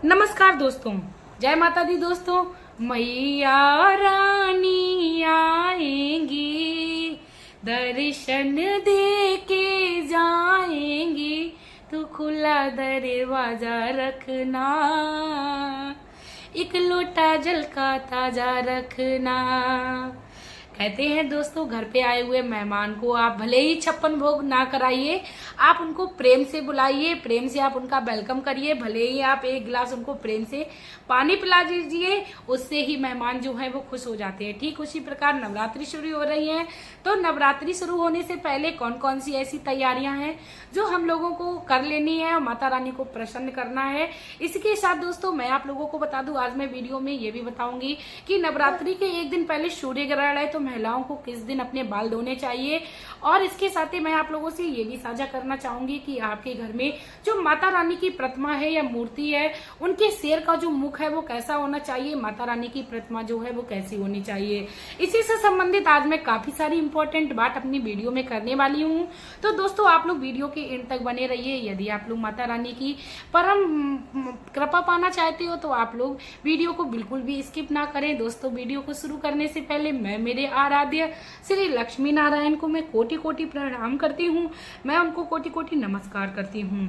नमस्कार दोस्तों, जय माता दी दोस्तों। मैया रानी आएंगी, दर्शन दे के जाएंगी, तू खुला दरवाजा रखना, एक लोटा जल का ताजा रखना। कहते हैं दोस्तों, घर पे आए हुए मेहमान को आप भले ही 56 भोग ना कराइए, आप उनको प्रेम से बुलाइए, प्रेम से आप उनका वेलकम करिए। भले ही आप एक गिलास उनको प्रेम से पानी पिला दीजिए, उससे ही मेहमान जो है वो खुश हो जाते हैं। ठीक उसी प्रकार नवरात्रि शुरू हो रही है, तो नवरात्रि शुरू होने से पहले कौन कौन सी ऐसी तैयारियां हैं जो हम लोगों को कर लेनी है और माता रानी को प्रसन्न करना है। इसके साथ दोस्तों मैं आप लोगों को बता दूं, आज मैं वीडियो में ये भी बताऊंगी कि नवरात्रि के एक दिन पहले सूर्य ग्रहण है, तो महिलाओं को किस दिन अपने बाल धोने चाहिए। और इसके साथ ही मैं आप लोगों से ये भी साझा करना चाहूंगी कि आपके घर में जो माता रानी की प्रतिमा है या मूर्ति है, उनके सिर का जो मुख है वो कैसा होना चाहिए, माता रानी की प्रतिमा जो है वो कैसी होनी चाहिए। इसी से संबंधित आज मैं काफी सारी इंपॉर्टेंट बात अपनी वीडियो में करने वाली हूँ। तो दोस्तों आप लोग वीडियो के एंड तक बने रहिए। यदि आप लोग माता रानी की परम कृपा पाना चाहते हो तो आप लोग वीडियो को बिल्कुल भी स्किप ना करें। दोस्तों वीडियो को शुरू करने से पहले मैं मेरे आराध्य श्री लक्ष्मी नारायण को मैं कोटि कोटि प्रणाम करती हूँ, मैं उनको कोटि कोटि नमस्कार करती हूँ।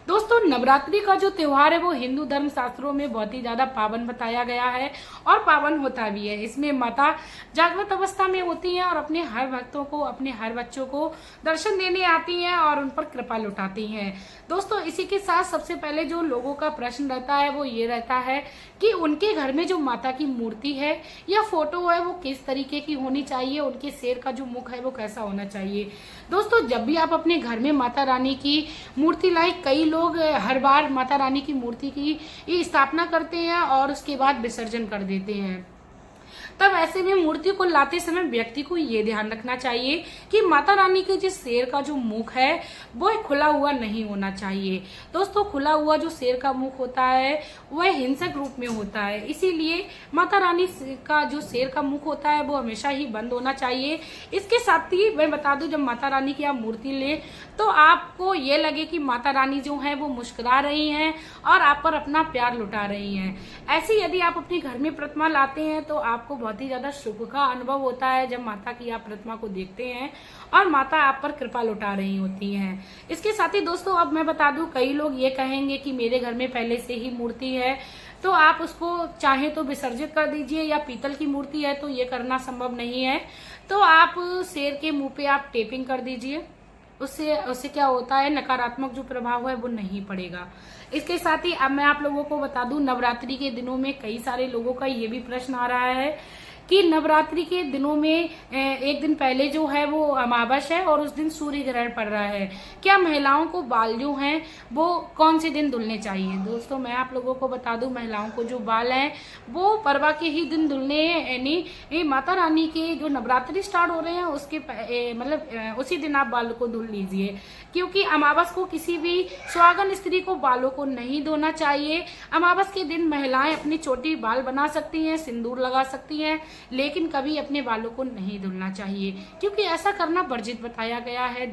दोस्तों नवरात्रि का जो त्योहार है वो हिंदू धर्म शास्त्रों में बहुत ही ज्यादा पावन बताया गया है और पावन होता भी है। इसमें माता जागृत अवस्था में होती हैं और अपने हर भक्तों को, अपने हर बच्चों को दर्शन देने आती हैं और उन पर कृपा लुटाती हैं। दोस्तों इसी के साथ सबसे पहले जो लोगों का प्रश्न रहता है वो ये रहता है कि उनके घर में जो माता की मूर्ति है या फोटो है वो किस तरीके की होनी चाहिए, उनके सिर का जो मुख है वो कैसा होना चाहिए। दोस्तों जब भी आप अपने घर में माता रानी की मूर्ति लाए, कई लोग हर बार माता रानी की मूर्ति की स्थापना करते हैं और उसके बाद विसर्जन कर देते हैं। तब ऐसे में मूर्ति को लाते समय व्यक्ति को ये ध्यान रखना चाहिए कि माता रानी के जिस शेर का जो मुख है वो खुला हुआ नहीं होना चाहिए। दोस्तों खुला हुआ जो शेर का मुख होता है वह हिंसक रूप में होता है, इसीलिए माता रानी का जो शेर का मुख होता है वो हमेशा ही बंद होना चाहिए। इसके साथ ही मैं बता दूं, जब माता रानी की आप मूर्ति ले तो आपको ये लगे कि माता रानी जो है वो मुस्कुरा रही हैं और आप पर अपना प्यार लुटा रही हैं। ऐसे यदि आप अपने घर में प्रतिमा लाते हैं तो आपको बहुत ही ज्यादा सुख का अनुभव होता है जब माता की आप प्रतिमा को देखते हैं और माता आप पर कृपा लुटा रही होती हैं। इसके साथ ही दोस्तों अब मैं बता दूं, कई लोग ये कहेंगे कि मेरे घर में पहले से ही मूर्ति है तो आप उसको चाहे तो विसर्जित कर दीजिए, या पीतल की मूर्ति है तो ये करना संभव नहीं है, तो आप शेर के मुंह पे आप टेपिंग कर दीजिए। उससे क्या होता है, नकारात्मक जो प्रभाव है वो नहीं पड़ेगा। इसके साथ ही अब मैं आप लोगों को बता दूं, नवरात्रि के दिनों में कई सारे लोगों का ये भी प्रश्न आ रहा है कि नवरात्रि के दिनों में एक दिन पहले जो है वो अमावस है और उस दिन सूर्य ग्रहण पड़ रहा है, क्या महिलाओं को बाल जो हैं वो कौन से दिन धुलने चाहिए। दोस्तों मैं आप लोगों को बता दूं, महिलाओं को जो बाल हैं वो परवा के ही दिन धुलने हैं, यानी माता रानी के जो नवरात्रि स्टार्ट हो रहे हैं उसके मतलब उसी दिन आप बाल को धुल लीजिए, क्योंकि अमावस को किसी भी सुहागन स्त्री को बालों को नहीं धोना चाहिए। अमावस के दिन महिलाएं अपनी चोटी बाल बना सकती हैं, सिंदूर लगा सकती हैं, लेकिन कभी अपने बालों को नहीं धुलना चाहिए, क्योंकि ऐसा करना वर्जित बताया गया है।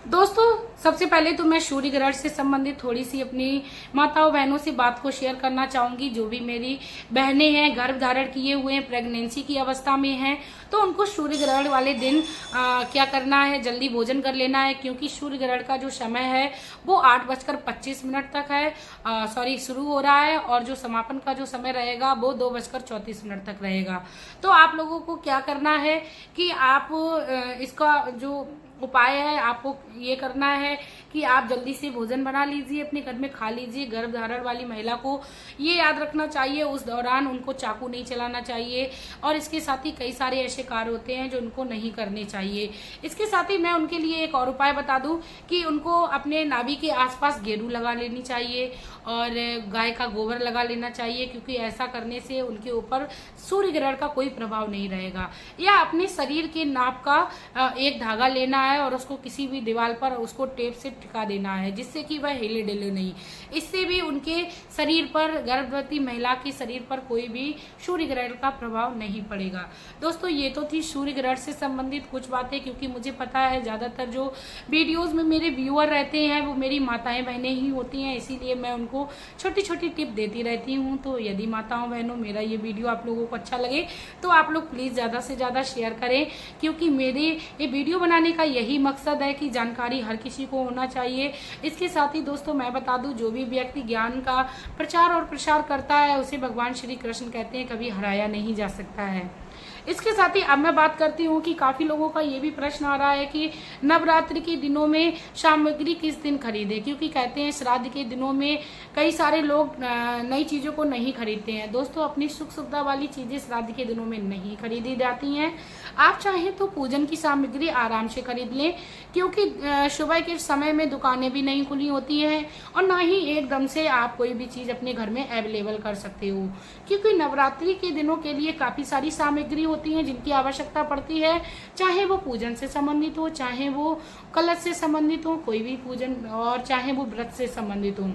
दोस्तों सबसे पहले तो मैं सूर्य ग्रहण से संबंधित थोड़ी सी अपनी माताओं बहनों से बात को शेयर करना चाहूंगी। जो भी मेरी बहनें हैं, गर्भ धारण किए हुए हैं, प्रेगनेंसी की अवस्था में हैं, तो उनको सूर्य ग्रहण वाले दिन क्या करना है, जल्दी भोजन कर लेना है, क्योंकि सूर्य ग्रहण का जो समय है वो 8:25 तक है, शुरू हो रहा है, और जो समापन का जो समय रहेगा वो 2:34 तक रहेगा। तो आप लोगों को क्या करना है कि आप इसका जो उपाय है आपको ये करना है कि आप जल्दी से भोजन बना लीजिए, अपने घर में खा लीजिए। गर्भ धारण वाली महिला को ये याद रखना चाहिए उस दौरान उनको चाकू नहीं चलाना चाहिए, और इसके साथ ही कई सारे ऐसे कार्य होते हैं जो उनको नहीं करने चाहिए। इसके साथ ही मैं उनके लिए एक और उपाय बता दूं कि उनको अपने नाभि के आसपास गेरू लगा लेनी चाहिए और गाय का गोबर लगा लेना चाहिए, क्योंकि ऐसा करने से उनके ऊपर सूर्य ग्रहण का कोई प्रभाव नहीं रहेगा। या अपने शरीर के नाप का एक धागा लेना है और उसको किसी भी दीवार पर उसको टेप से टिका देना है, जिससे कि वह हिले डुले नहीं। इससे भी उनके शरीर पर, गर्भवती महिला के शरीर पर कोई भी सूर्य ग्रहण का प्रभाव नहीं पड़ेगा। दोस्तों ये तो थी सूर्य ग्रहण से संबंधित कुछ बातें, क्योंकि मुझे पता है ज्यादातर जो वीडियोज में मेरे व्यूअर रहते हैं वो मेरी माताएं बहनें ही होती हैं, इसीलिए मैं उनको छोटी छोटी टिप देती रहती हूँ। तो यदि माताओं बहनों मेरा ये वीडियो आप लोगों को अच्छा लगे तो आप लोग प्लीज ज्यादा से ज्यादा शेयर करें, क्योंकि मेरे ये वीडियो बनाने का यही मकसद है कि जानकारी हर किसी को होना चाहिए। इसके साथ ही दोस्तों मैं बता दूं, जो भी व्यक्ति ज्ञान का प्रचार और प्रसार करता है उसे भगवान श्री कृष्ण कहते हैं कभी हराया नहीं जा सकता है। इसके साथ ही अब मैं बात करती हूँ कि काफी लोगों का ये भी प्रश्न आ रहा है कि नवरात्रि के दिनों में सामग्री किस दिन खरीदे, क्योंकि कहते हैं श्राद्ध के दिनों में कई सारे लोग नई चीजों को नहीं खरीदते हैं। दोस्तों अपनी सुख सुविधा वाली चीजें श्राद्ध के दिनों में नहीं खरीदी जाती हैं। आप चाहें तो पूजन की सामग्री आराम से खरीद लें, क्योंकि सुबह के समय में दुकानें भी नहीं खुली होती हैं और ना ही एकदम से आप कोई भी चीज अपने घर में अवेलेबल कर सकते हो, क्योंकि नवरात्रि के दिनों के लिए काफी सारी सामग्री होती है जिनकी आवश्यकता पड़ती है, चाहे वो पूजन से संबंधित हो, चाहे वो कलश से संबंधित हो, कोई भी पूजन, और चाहे वो व्रत से संबंधित हो,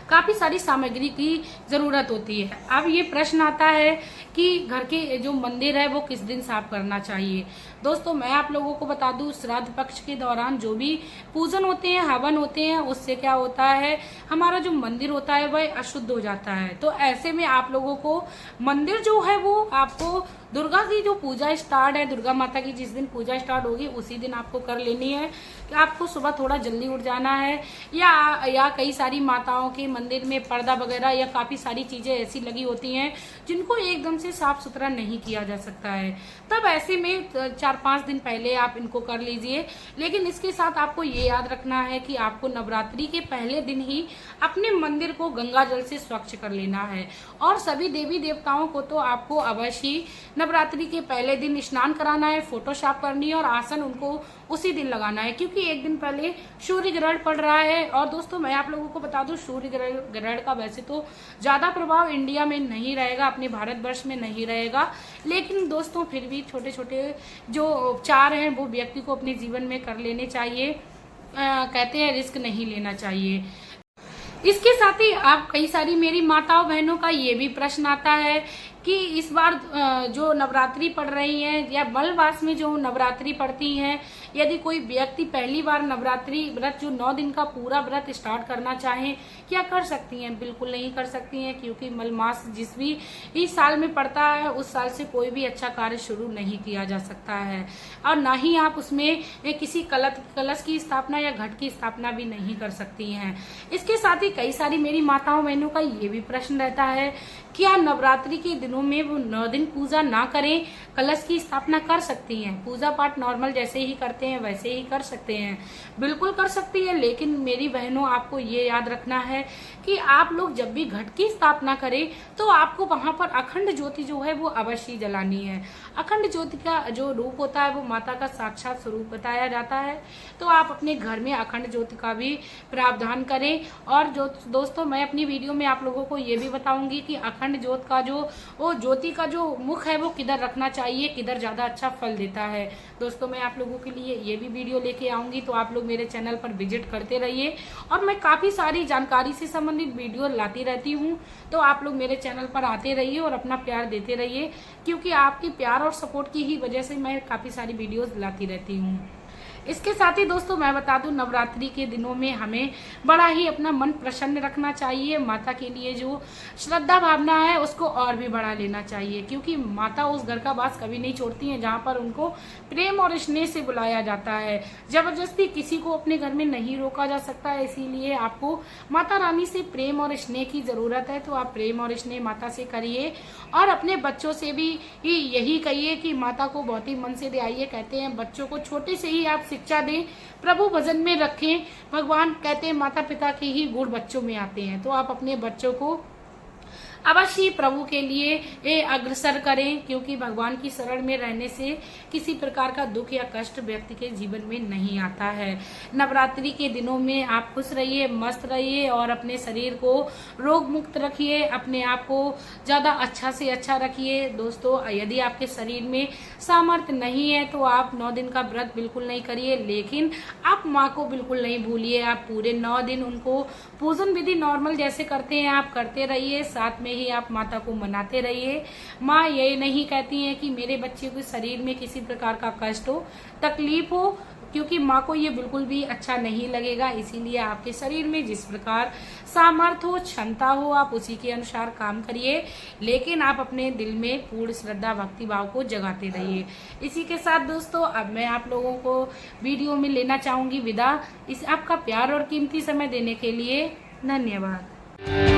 काफी सारी सामग्री की जरूरत होती है। अब ये प्रश्न आता है कि घर के जो मंदिर है वो किस दिन साफ करना चाहिए। दोस्तों मैं आप लोगों को बता दूं, श्राद्ध पक्ष के दौरान जो भी पूजन होते हैं, हवन होते हैं, उससे क्या होता है, हमारा जो मंदिर होता है वह अशुद्ध हो जाता है। तो ऐसे में आप लोगों को मंदिर जो है वो आपको दुर्गा की जो पूजा स्टार्ट है, दुर्गा माता की जिस दिन पूजा स्टार्ट होगी उसी दिन आपको कर लेनी है कि आपको सुबह थोड़ा जल्दी उठ जाना है, या कई सारी माताओं के मंदिर में पर्दा वगैरह या काफी सारी चीजें ऐसी लगी होती हैं जिनको एकदम से साफ सुथरा नहीं किया जा सकता है। तब ऐसे में 4-5 दिन पहले आप इनको कर लीजिए। लेकिन इसके साथ आपको ये याद रखना है कि आपको नवरात्रि के पहले दिन ही अपने मंदिर को गंगा जल से स्वच्छ कर लेना है, और सभी देवी देवताओं को तो आपको अवश्य ही नवरात्रि के पहले दिन स्नान कराना है, फोटो साफ करनी है और आसन उनको उसी दिन लगाना है, क्योंकि एक दिन पहले सूर्य ग्रहण पड़ रहा है। और दोस्तों मैं आप लोगों को बता दूं, सूर्य ग्रहण का वैसे तो ज्यादा प्रभाव इंडिया में नहीं रहेगा, अपने भारतवर्ष में नहीं रहेगा, लेकिन दोस्तों फिर भी छोटे छोटे जो उपचार हैं वो व्यक्ति को अपने जीवन में कर लेने चाहिए। कहते हैं रिस्क नहीं लेना चाहिए। इसके साथ ही आप कई सारी मेरी माताओं बहनों का ये भी प्रश्न आता है कि इस बार जो नवरात्रि पड़ रही है या मलमास में जो नवरात्रि पड़ती है, यदि कोई व्यक्ति पहली बार नवरात्रि व्रत जो 9 दिन का पूरा व्रत स्टार्ट करना चाहे, क्या कर सकती हैं? बिल्कुल नहीं कर सकती हैं, क्योंकि मलमास जिस भी इस साल में पड़ता है उस साल से कोई भी अच्छा कार्य शुरू नहीं किया जा सकता है, और ना ही आप उसमें किसी कलश की स्थापना या घट की स्थापना भी नहीं कर सकती हैं। इसके साथ ही कई सारी मेरी माताओं बहनों का ये भी प्रश्न रहता है, क्या नवरात्रि के दिनों में वो 9 दिन पूजा ना करें, कलश की स्थापना कर सकती हैं? पूजा पाठ नॉर्मल जैसे ही करते हैं वैसे ही कर सकते हैं, बिल्कुल कर सकती है। लेकिन मेरी बहनों आपको ये याद रखना है कि आप लोग जब भी घट की स्थापना करें तो आपको वहां पर अखंड ज्योति जो है वो अवश्य जलानी है। अखंड ज्योति का जो रूप होता है वो माता का साक्षात स्वरूप बताया जाता है, तो आप अपने घर में अखंड ज्योति का भी प्रावधान करें। और जो दोस्तों मैं अपनी वीडियो में आप लोगों को ये भी बताऊंगी कि अखंड ज्योत का जो वो ज्योति का जो मुख है वो किधर रखना चाहिए, किधर ज्यादा अच्छा फल देता है। दोस्तों मैं आप लोगों के लिए ये भी वीडियो लेके आऊंगी, तो आप लोग मेरे चैनल पर विजिट करते रहिए, और मैं काफी सारी जानकारी से संबंधित वीडियो लाती रहती हूँ, तो आप लोग मेरे चैनल पर आते रहिए और अपना प्यार देते रहिए, क्योंकि आपके प्यार और सपोर्ट की ही वजह से मैं काफी सारी वीडियोस लाती रहती हूँ। इसके साथ ही दोस्तों मैं बता दूं, नवरात्रि के दिनों में हमें बड़ा ही अपना मन प्रसन्न रखना चाहिए। माता के लिए जो श्रद्धा भावना है उसको और भी बढ़ा लेना चाहिए, क्योंकि माता उस घर का वास कभी नहीं छोड़ती है जहाँ पर उनको प्रेम और स्नेह से बुलाया जाता है। जबरदस्ती किसी को अपने घर में नहीं रोका जा सकता है, इसीलिए आपको माता रानी से प्रेम और स्नेह की जरूरत है। तो आप प्रेम और स्नेह माता से करिए, और अपने बच्चों से भी यही कहिए कि माता को बहुत ही मन से दयाइए। कहते हैं बच्चों को छोटे से ही आप शिक्षा दें, प्रभु भजन में रखें। भगवान कहते हैं माता पिता के ही गुण बच्चों में आते हैं, तो आप अपने बच्चों को अवश्य प्रभु के लिए अग्रसर करें, क्योंकि भगवान की शरण में रहने से किसी प्रकार का दुख या कष्ट व्यक्ति के जीवन में नहीं आता है। नवरात्रि के दिनों में आप खुश रहिए, मस्त रहिए और अपने शरीर को रोग मुक्त रखिए, अपने आप को ज्यादा अच्छा से अच्छा रखिए। दोस्तों, यदि आपके शरीर में सामर्थ्य नहीं है तो आप 9 दिन का व्रत बिल्कुल नहीं करिए, लेकिन आप माँ को बिल्कुल नहीं भूलिए। आप पूरे 9 दिन उनको पूजन विधि नॉर्मल जैसे करते हैं आप करते रहिए, साथ में ही आप माता को मनाते रहिए। माँ ये नहीं कहती है कि मेरे बच्चे को शरीर में किसी प्रकार का कष्ट हो, तकलीफ हो, क्योंकि माँ को ये बिल्कुल भी अच्छा नहीं लगेगा। इसीलिए आपके शरीर में जिस प्रकार सामर्थ्य हो, क्षमता हो, आप उसी के अनुसार काम करिए, लेकिन आप अपने दिल में पूर्ण श्रद्धा भक्ति भाव को जगाते रहिए। इसी के साथ दोस्तों, अब मैं आप लोगों को वीडियो में लेना चाहूंगी विदा। इस आपका प्यार और कीमती समय देने के लिए धन्यवाद।